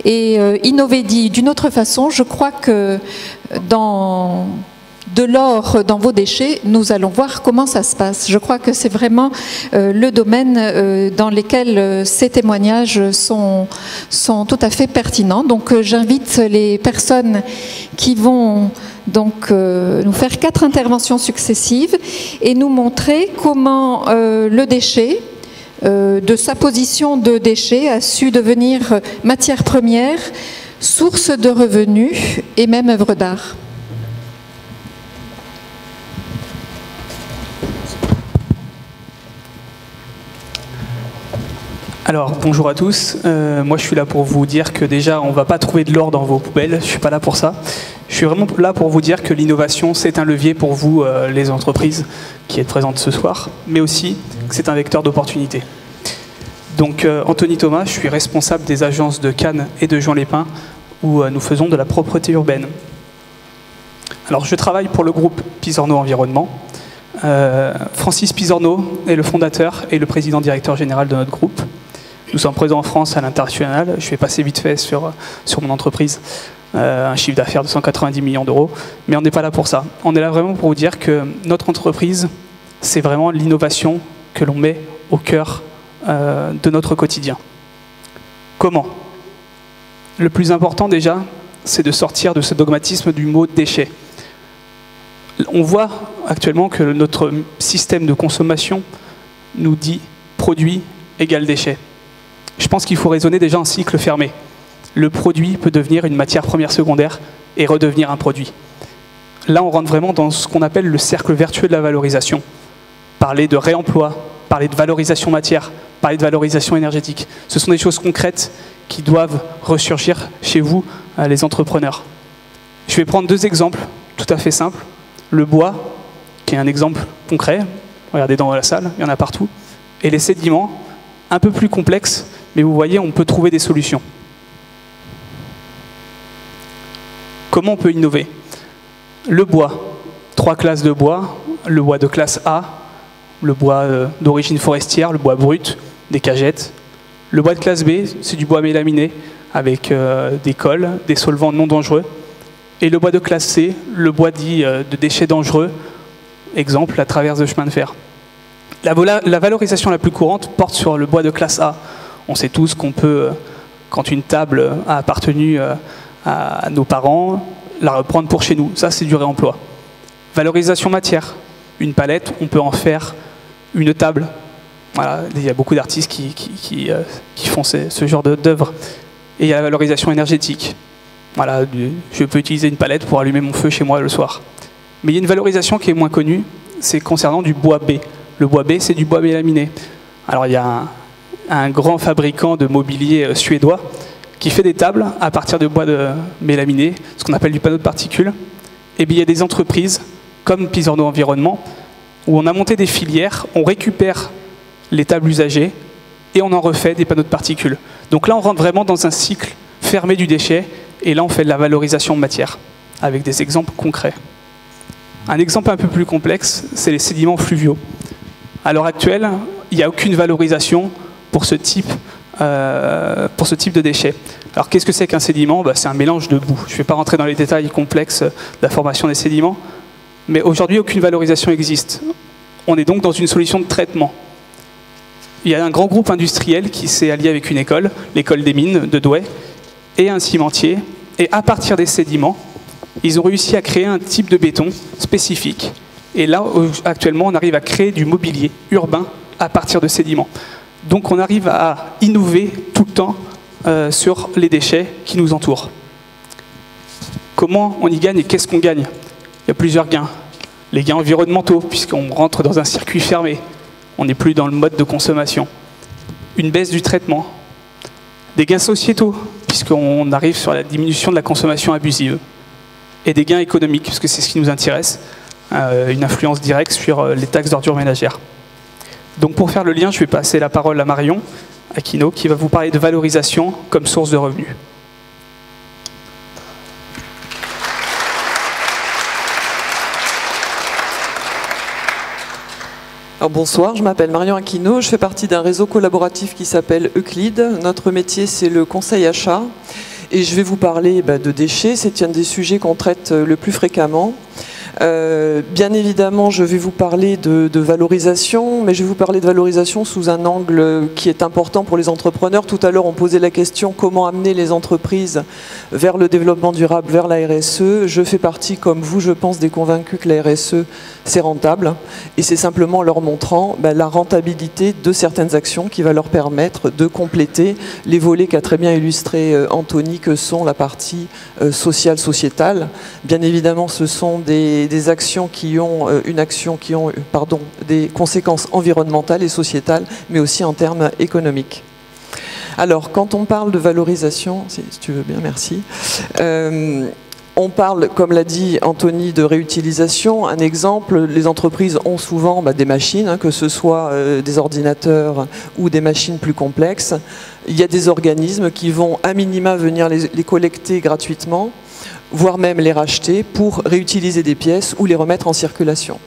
Et innover dit d'une autre façon, je crois que de l'or dans vos déchets, nous allons voir comment ça se passe. Je crois que c'est vraiment le domaine dans lequel ces témoignages sont tout à fait pertinents. Donc j'invite les personnes qui vont donc nous faire 4 interventions successives et nous montrer comment le déchet, de sa position de déchet, a su devenir matière première, source de revenus et même œuvre d'art. Alors, bonjour à tous. Moi, je suis là pour vous dire que déjà, on ne va pas trouver de l'or dans vos poubelles. Je ne suis pas là pour ça. Je suis vraiment là pour vous dire que l'innovation, c'est un levier pour vous, les entreprises qui êtes présentes ce soir, mais aussi que c'est un vecteur d'opportunité. Donc, Anthony Thomas, je suis responsable des agences de Cannes et de Juan-les-Pins, où nous faisons de la propreté urbaine. Alors, je travaille pour le groupe Pisorno Environnement. Francis Pisorno est le fondateur et le président directeur général de notre groupe. Nous sommes présents en France, à l'international. Je vais passer vite fait sur mon entreprise. Un chiffre d'affaires de 190 millions d'euros. Mais on n'est pas là pour ça. On est là vraiment pour vous dire que notre entreprise, c'est vraiment l'innovation que l'on met au cœur de notre quotidien. Comment? Le plus important déjà, c'est de sortir de ce dogmatisme du mot déchet. On voit actuellement que notre système de consommation nous dit produit égale déchet. Je pense qu'il faut raisonner déjà en cycle fermé. Le produit peut devenir une matière première secondaire et redevenir un produit. Là, on rentre vraiment dans ce qu'on appelle le cercle vertueux de la valorisation. Parler de réemploi, parler de valorisation matière, parler de valorisation énergétique. Ce sont des choses concrètes qui doivent ressurgir chez vous, les entrepreneurs. Je vais prendre 2 exemples tout à fait simples. Le bois, qui est un exemple concret. Regardez dans la salle, il y en a partout. Et les sédiments, un peu plus complexes, mais vous voyez, on peut trouver des solutions. Comment on peut innover? Le bois, 3 classes de bois. Le bois de classe A, le bois d'origine forestière, le bois brut, des cagettes. Le bois de classe B, c'est du bois mélaminé, avec des cols, des solvants non dangereux. Et le bois de classe C, le bois dit de déchets dangereux, exemple, la traverse de chemin de fer. La valorisation la plus courante porte sur le bois de classe A. On sait tous qu'on peut, quand une table a appartenu à nos parents, la reprendre pour chez nous. Ça, c'est du réemploi. Valorisation matière. Une palette, on peut en faire une table. Voilà, il y a beaucoup d'artistes qui font ce genre d'œuvre. Et il y a la valorisation énergétique. Voilà, je peux utiliser une palette pour allumer mon feu chez moi le soir. Mais il y a une valorisation qui est moins connue, c'est concernant du bois B. Le bois B, c'est du bois mélaminé. Alors il y a un grand fabricant de mobilier suédois qui fait des tables à partir de bois de mélaminé, ce qu'on appelle du panneau de particules. Et bien il y a des entreprises comme Pisorno Environnement où on a monté des filières, on récupère les tables usagées et on en refait des panneaux de particules. Donc là on rentre vraiment dans un cycle fermé du déchet et là on fait de la valorisation de matière avec des exemples concrets. Un exemple un peu plus complexe, c'est les sédiments fluviaux. À l'heure actuelle, il n'y a aucune valorisation pour ce type de déchets. Alors qu'est-ce que c'est qu'un sédiment? C'est un mélange de boue. Je ne vais pas rentrer dans les détails complexes de la formation des sédiments, mais aujourd'hui aucune valorisation existe. On est donc dans une solution de traitement. Il y a un grand groupe industriel qui s'est allié avec une école, l'école des mines de Douai, et un cimentier, et à partir des sédiments, ils ont réussi à créer un type de béton spécifique. Et là, actuellement, on arrive à créer du mobilier urbain à partir de sédiments. Donc on arrive à innover tout le temps sur les déchets qui nous entourent. Comment on y gagne et qu'est-ce qu'on gagne? Il y a plusieurs gains. Les gains environnementaux, puisqu'on rentre dans un circuit fermé. On n'est plus dans le mode de consommation. Une baisse du traitement. Des gains sociétaux, puisqu'on arrive sur la diminution de la consommation abusive. Et des gains économiques, puisque c'est ce qui nous intéresse. Une influence directe sur les taxes d'ordures ménagères. Donc pour faire le lien, je vais passer la parole à Marion Aquino, qui va vous parler de valorisation comme source de revenus. Alors bonsoir, je m'appelle Marion Aquino, je fais partie d'un réseau collaboratif qui s'appelle Euclide. Notre métier, c'est le conseil achat. Et je vais vous parler de déchets, c'est un des sujets qu'on traite le plus fréquemment. Bien évidemment, je vais vous parler de valorisation, mais je vais vous parler de valorisation sous un angle qui est important pour les entrepreneurs. Tout à l'heure, on posait la question comment amener les entreprises vers le développement durable, vers la RSE. Je fais partie, comme vous, je pense, des convaincus que la RSE, c'est rentable. Et c'est simplement en leur montrant la rentabilité de certaines actions qui va leur permettre de compléter les volets qu'a très bien illustré Anthony, que sont la partie sociale, sociétale. Bien évidemment, ce sont des actions qui ont des conséquences environnementales et sociétales, mais aussi en termes économiques. Alors, quand on parle de valorisation, si tu veux bien, merci. On parle, comme l'a dit Anthony, de réutilisation. Un exemple, les entreprises ont souvent des machines, que ce soit des ordinateurs ou des machines plus complexes. Il y a des organismes qui vont à minima venir les collecter gratuitement, voire même les racheter pour réutiliser des pièces ou les remettre en circulation.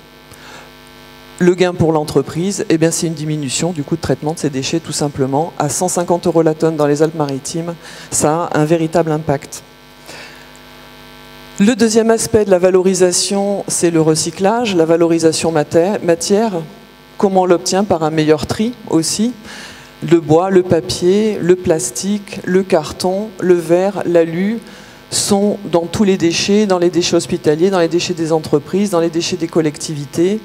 Le gain pour l'entreprise, c'est une diminution du coût de traitement de ces déchets, tout simplement. À 150 € la tonne dans les Alpes-Maritimes, ça a un véritable impact. Le deuxième aspect de la valorisation, c'est le recyclage, la valorisation matière. Comment on l'obtient? Par un meilleur tri aussi. Le bois, le papier, le plastique, le carton, le verre, l'alu sont dans tous les déchets, dans les déchets hospitaliers, dans les déchets des entreprises, dans les déchets des collectivités.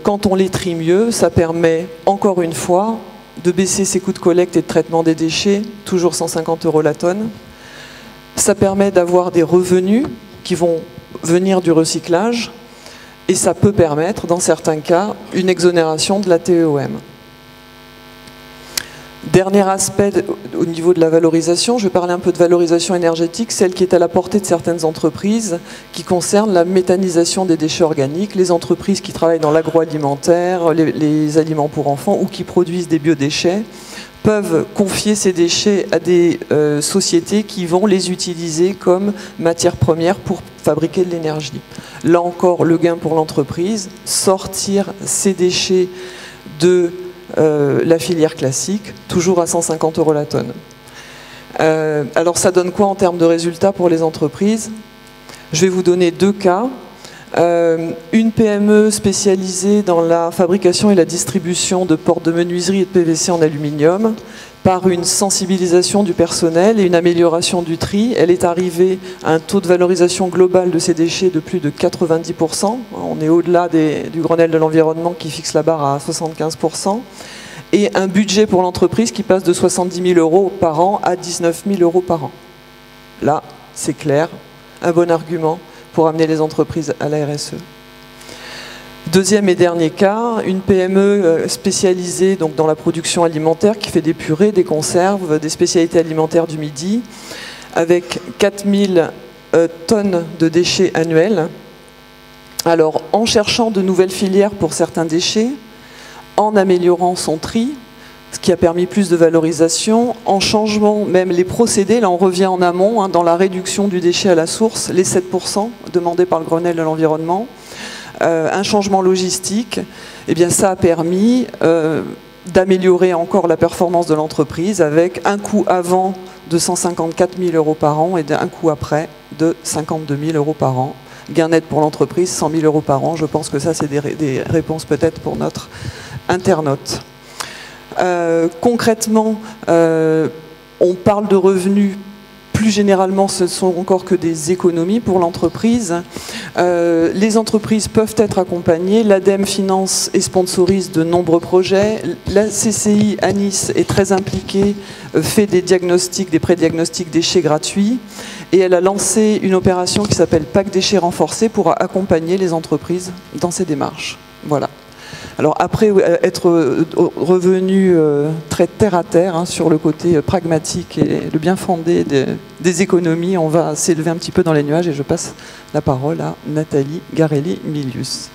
Quand on les trie mieux, ça permet, encore une fois, de baisser ses coûts de collecte et de traitement des déchets, toujours 150 € la tonne. Ça permet d'avoir des revenus qui vont venir du recyclage et ça peut permettre, dans certains cas, une exonération de la TEOM. Dernier aspect au niveau de la valorisation, je vais parler un peu de valorisation énergétique, celle qui est à la portée de certaines entreprises, qui concerne la méthanisation des déchets organiques, les entreprises qui travaillent dans l'agroalimentaire, les aliments pour enfants ou qui produisent des biodéchets, peuvent confier ces déchets à des sociétés qui vont les utiliser comme matière première pour fabriquer de l'énergie. Là encore, le gain pour l'entreprise, sortir ces déchets de la filière classique, toujours à 150 € la tonne. Alors ça donne quoi en termes de résultats pour les entreprises? Je vais vous donner deux cas. Une PME spécialisée dans la fabrication et la distribution de portes de menuiserie et de PVC en aluminium, par une sensibilisation du personnel et une amélioration du tri, elle est arrivée à un taux de valorisation global de ces déchets de plus de 90%. On est au-delà du Grenelle de l'environnement qui fixe la barre à 75%. Et un budget pour l'entreprise qui passe de 70 000 € par an à 19 000 € par an. Là, c'est clair, un bon argument pour amener les entreprises à la RSE. Deuxième et dernier cas, une PME spécialisée donc dans la production alimentaire qui fait des purées, des conserves, des spécialités alimentaires du midi, avec 4000 tonnes de déchets annuels. Alors, en cherchant de nouvelles filières pour certains déchets, en améliorant son tri, ce qui a permis plus de valorisation, en changeant même les procédés, là on revient en amont, dans la réduction du déchet à la source, les 7% demandés par le Grenelle de l'environnement, un changement logistique, ça a permis d'améliorer encore la performance de l'entreprise avec un coût avant de 154 000 € par an et un coût après de 52 000 € par an. Gain net pour l'entreprise, 100 000 € par an. Je pense que ça, c'est des réponses peut-être pour notre internaute. Concrètement, on parle de revenus. Plus généralement, ce ne sont encore que des économies pour l'entreprise. Les entreprises peuvent être accompagnées. L'ADEME finance et sponsorise de nombreux projets. La CCI à Nice est très impliquée, fait des diagnostics, des pré-diagnostics déchets gratuits. Et elle a lancé une opération qui s'appelle Pack déchets renforcés pour accompagner les entreprises dans ces démarches. Voilà. Alors après être revenu très terre à terre sur le côté pragmatique et le bien fondé des économies, on va s'élever un petit peu dans les nuages et je passe la parole à Nathalie Garelli-Milius.